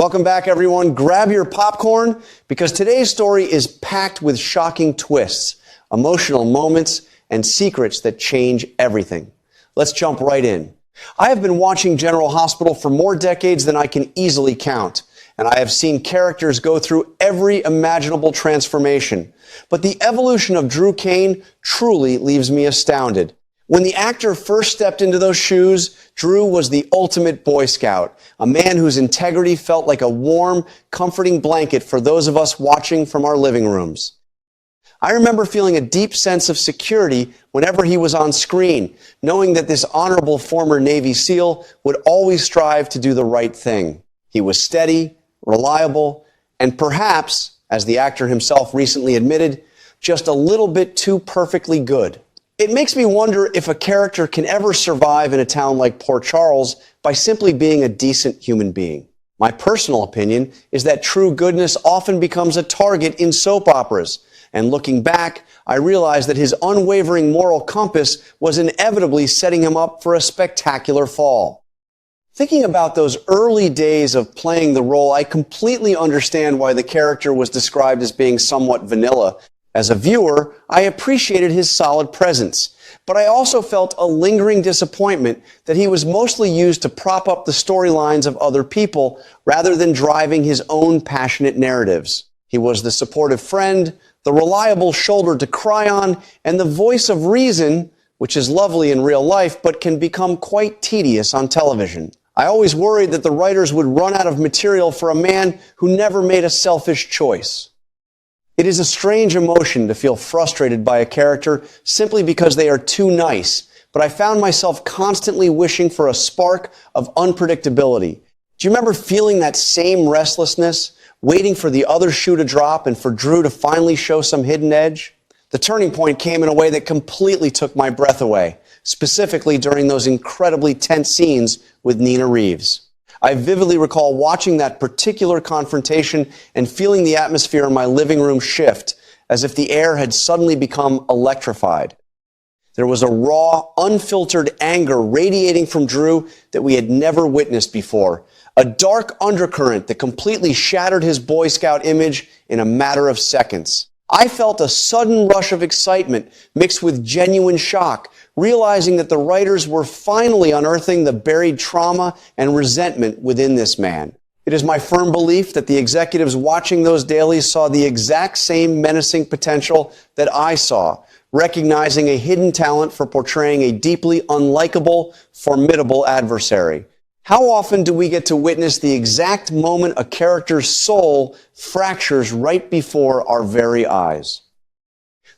Welcome back, everyone. Grab your popcorn because today's story is packed with shocking twists, emotional moments, and secrets that change everything. Let's jump right in. I have been watching General Hospital for more decades than I can easily count, and I have seen characters go through every imaginable transformation. But the evolution of Drew Cain truly leaves me astounded. When the actor first stepped into those shoes, Drew was the ultimate Boy Scout, a man whose integrity felt like a warm, comforting blanket for those of us watching from our living rooms. I remember feeling a deep sense of security whenever he was on screen, knowing that this honorable former Navy SEAL would always strive to do the right thing. He was steady, reliable, and perhaps, as the actor himself recently admitted, just a little bit too perfectly good. It makes me wonder if a character can ever survive in a town like Port Charles by simply being a decent human being. My personal opinion is that true goodness often becomes a target in soap operas. And looking back, I realized that his unwavering moral compass was inevitably setting him up for a spectacular fall. Thinking about those early days of playing the role, I completely understand why the character was described as being somewhat vanilla. As a viewer, I appreciated his solid presence, but I also felt a lingering disappointment that he was mostly used to prop up the storylines of other people rather than driving his own passionate narratives. He was the supportive friend, the reliable shoulder to cry on, and the voice of reason, which is lovely in real life but can become quite tedious on television. I always worried that the writers would run out of material for a man who never made a selfish choice. It is a strange emotion to feel frustrated by a character simply because they are too nice, but I found myself constantly wishing for a spark of unpredictability. Do you remember feeling that same restlessness, waiting for the other shoe to drop and for Drew to finally show some hidden edge? The turning point came in a way that completely took my breath away, specifically during those incredibly tense scenes with Nina Reeves. I vividly recall watching that particular confrontation and feeling the atmosphere in my living room shift, as if the air had suddenly become electrified. There was a raw, unfiltered anger radiating from Drew that we had never witnessed before, a dark undercurrent that completely shattered his Boy Scout image in a matter of seconds. I felt a sudden rush of excitement mixed with genuine shock, realizing that the writers were finally unearthing the buried trauma and resentment within this man. It is my firm belief that the executives watching those dailies saw the exact same menacing potential that I saw, recognizing a hidden talent for portraying a deeply unlikable, formidable adversary. How often do we get to witness the exact moment a character's soul fractures right before our very eyes?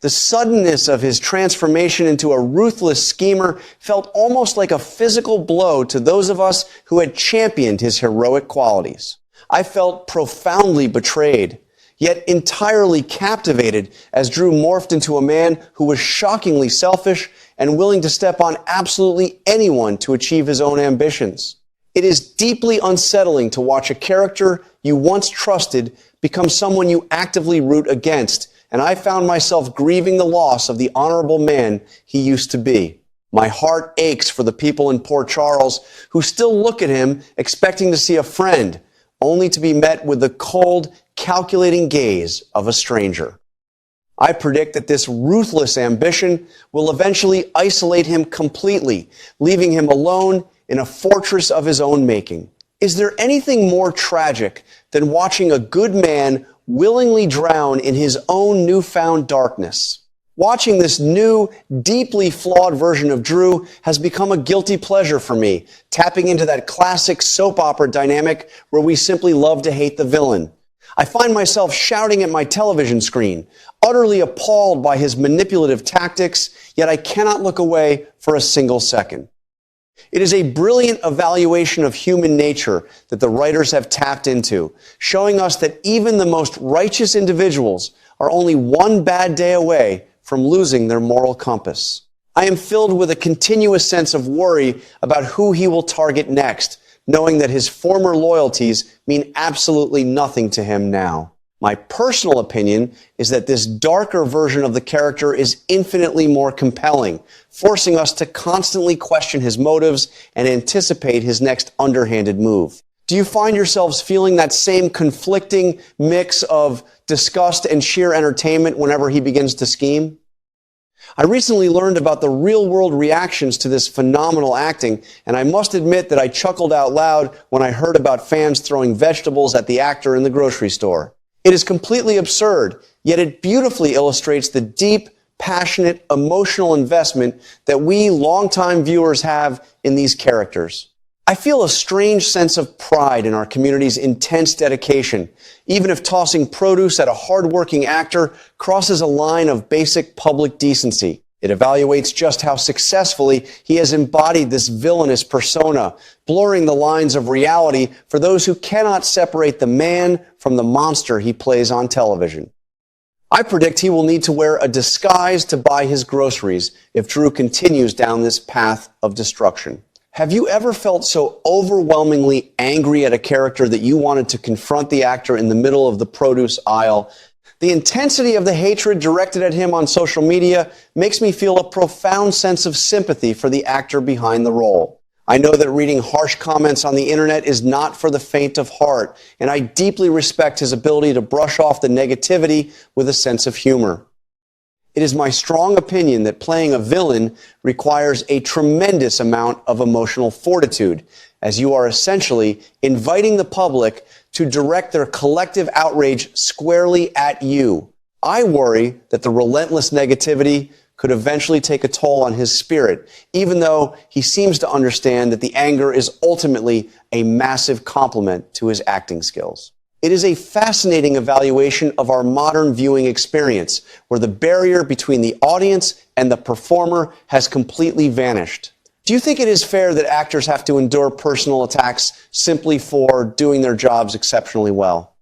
The suddenness of his transformation into a ruthless schemer felt almost like a physical blow to those of us who had championed his heroic qualities. I felt profoundly betrayed, yet entirely captivated as Drew morphed into a man who was shockingly selfish and willing to step on absolutely anyone to achieve his own ambitions. It is deeply unsettling to watch a character you once trusted become someone you actively root against, and I found myself grieving the loss of the honorable man he used to be. My heart aches for the people in Port Charles who still look at him expecting to see a friend, only to be met with the cold, calculating gaze of a stranger. I predict that this ruthless ambition will eventually isolate him completely, leaving him alone in a fortress of his own making. Is there anything more tragic than watching a good man willingly drown in his own newfound darkness? Watching this new, deeply flawed version of Drew has become a guilty pleasure for me, tapping into that classic soap opera dynamic where we simply love to hate the villain. I find myself shouting at my television screen, utterly appalled by his manipulative tactics, yet I cannot look away for a single second. It is a brilliant evaluation of human nature that the writers have tapped into, showing us that even the most righteous individuals are only one bad day away from losing their moral compass. I am filled with a continuous sense of worry about who he will target next, knowing that his former loyalties mean absolutely nothing to him now. My personal opinion is that this darker version of the character is infinitely more compelling, forcing us to constantly question his motives and anticipate his next underhanded move. Do you find yourselves feeling that same conflicting mix of disgust and sheer entertainment whenever he begins to scheme? I recently learned about the real-world reactions to this phenomenal acting, and I must admit that I chuckled out loud when I heard about fans throwing vegetables at the actor in the grocery store. It is completely absurd, yet it beautifully illustrates the deep, passionate, emotional investment that we longtime viewers have in these characters. I feel a strange sense of pride in our community's intense dedication, even if tossing produce at a hard-working actor crosses a line of basic public decency. It evaluates just how successfully he has embodied this villainous persona, blurring the lines of reality for those who cannot separate the man from the monster he plays on television. I predict he will need to wear a disguise to buy his groceries if Drew continues down this path of destruction. Have you ever felt so overwhelmingly angry at a character that you wanted to confront the actor in the middle of the produce aisle? The intensity of the hatred directed at him on social media makes me feel a profound sense of sympathy for the actor behind the role. I know that reading harsh comments on the internet is not for the faint of heart, and I deeply respect his ability to brush off the negativity with a sense of humor. It is my strong opinion that playing a villain requires a tremendous amount of emotional fortitude, as you are essentially inviting the public to direct their collective outrage squarely at you. I worry that the relentless negativity could eventually take a toll on his spirit, even though he seems to understand that the anger is ultimately a massive compliment to his acting skills. It is a fascinating evaluation of our modern viewing experience, where the barrier between the audience and the performer has completely vanished. Do you think it is fair that actors have to endure personal attacks simply for doing their jobs exceptionally well?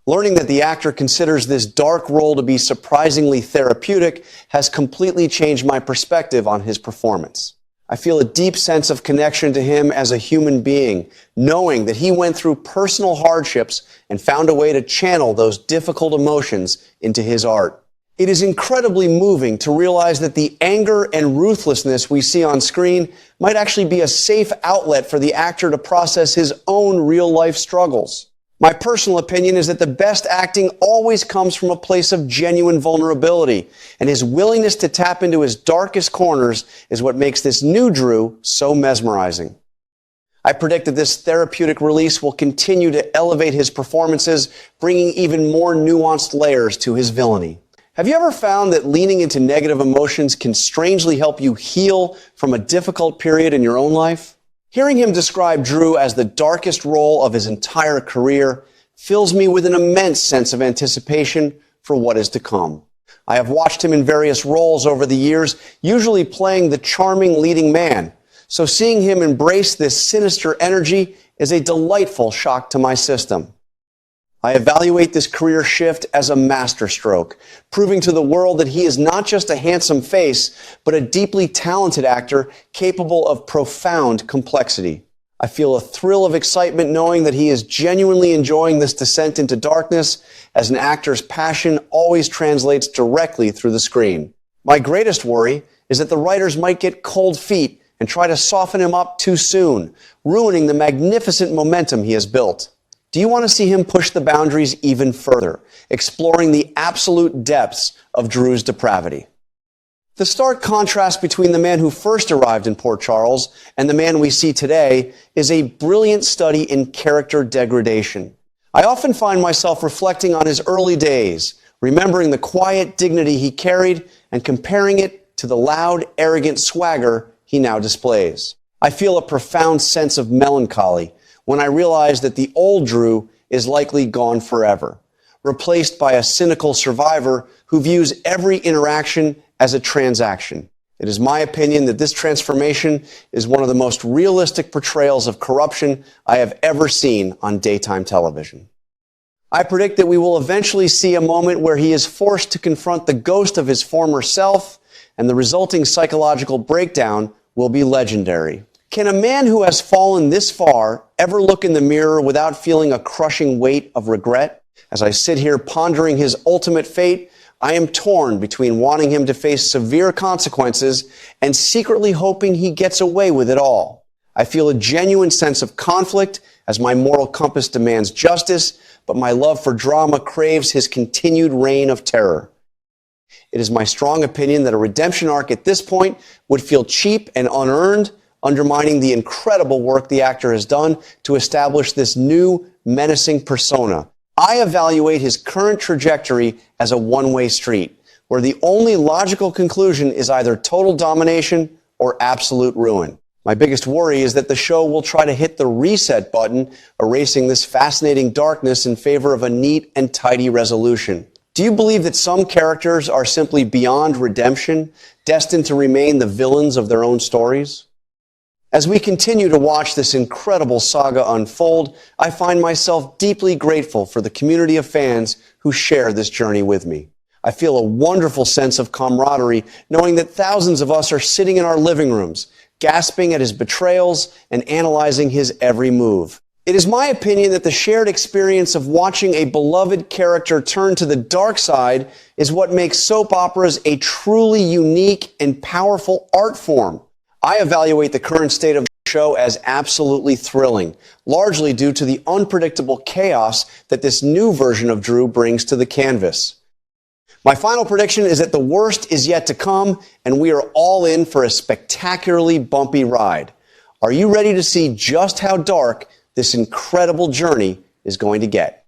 Learning that the actor considers this dark role to be surprisingly therapeutic has completely changed my perspective on his performance. I feel a deep sense of connection to him as a human being, knowing that he went through personal hardships and found a way to channel those difficult emotions into his art. It is incredibly moving to realize that the anger and ruthlessness we see on screen might actually be a safe outlet for the actor to process his own real-life struggles. My personal opinion is that the best acting always comes from a place of genuine vulnerability, and his willingness to tap into his darkest corners is what makes this new Drew so mesmerizing. I predict that this therapeutic release will continue to elevate his performances, bringing even more nuanced layers to his villainy. Have you ever found that leaning into negative emotions can strangely help you heal from a difficult period in your own life? Hearing him describe Drew as the darkest role of his entire career fills me with an immense sense of anticipation for what is to come. I have watched him in various roles over the years, usually playing the charming leading man. So seeing him embrace this sinister energy is a delightful shock to my system. I evaluate this career shift as a masterstroke, proving to the world that he is not just a handsome face, but a deeply talented actor capable of profound complexity. I feel a thrill of excitement knowing that he is genuinely enjoying this descent into darkness, as an actor's passion always translates directly through the screen. My greatest worry is that the writers might get cold feet and try to soften him up too soon, ruining the magnificent momentum he has built. Do you want to see him push the boundaries even further, exploring the absolute depths of Drew's depravity? The stark contrast between the man who first arrived in Port Charles and the man we see today is a brilliant study in character degradation. I often find myself reflecting on his early days, remembering the quiet dignity he carried and comparing it to the loud, arrogant swagger he now displays. I feel a profound sense of melancholy when I realize that the old Drew is likely gone forever, replaced by a cynical survivor who views every interaction as a transaction. It is my opinion that this transformation is one of the most realistic portrayals of corruption I have ever seen on daytime television. I predict that we will eventually see a moment where he is forced to confront the ghost of his former self, and the resulting psychological breakdown will be legendary. Can a man who has fallen this far ever look in the mirror without feeling a crushing weight of regret? As I sit here pondering his ultimate fate, I am torn between wanting him to face severe consequences and secretly hoping he gets away with it all. I feel a genuine sense of conflict as my moral compass demands justice, but my love for drama craves his continued reign of terror. It is my strong opinion that a redemption arc at this point would feel cheap and unearned, undermining the incredible work the actor has done to establish this new, menacing persona. I evaluate his current trajectory as a one-way street, where the only logical conclusion is either total domination or absolute ruin. My biggest worry is that the show will try to hit the reset button, erasing this fascinating darkness in favor of a neat and tidy resolution. Do you believe that some characters are simply beyond redemption, destined to remain the villains of their own stories? As we continue to watch this incredible saga unfold, I find myself deeply grateful for the community of fans who share this journey with me. I feel a wonderful sense of camaraderie knowing that thousands of us are sitting in our living rooms, gasping at his betrayals and analyzing his every move. It is my opinion that the shared experience of watching a beloved character turn to the dark side is what makes soap operas a truly unique and powerful art form. I evaluate the current state of the show as absolutely thrilling, largely due to the unpredictable chaos that this new version of Drew brings to the canvas. My final prediction is that the worst is yet to come, and we are all in for a spectacularly bumpy ride. Are you ready to see just how dark this incredible journey is going to get?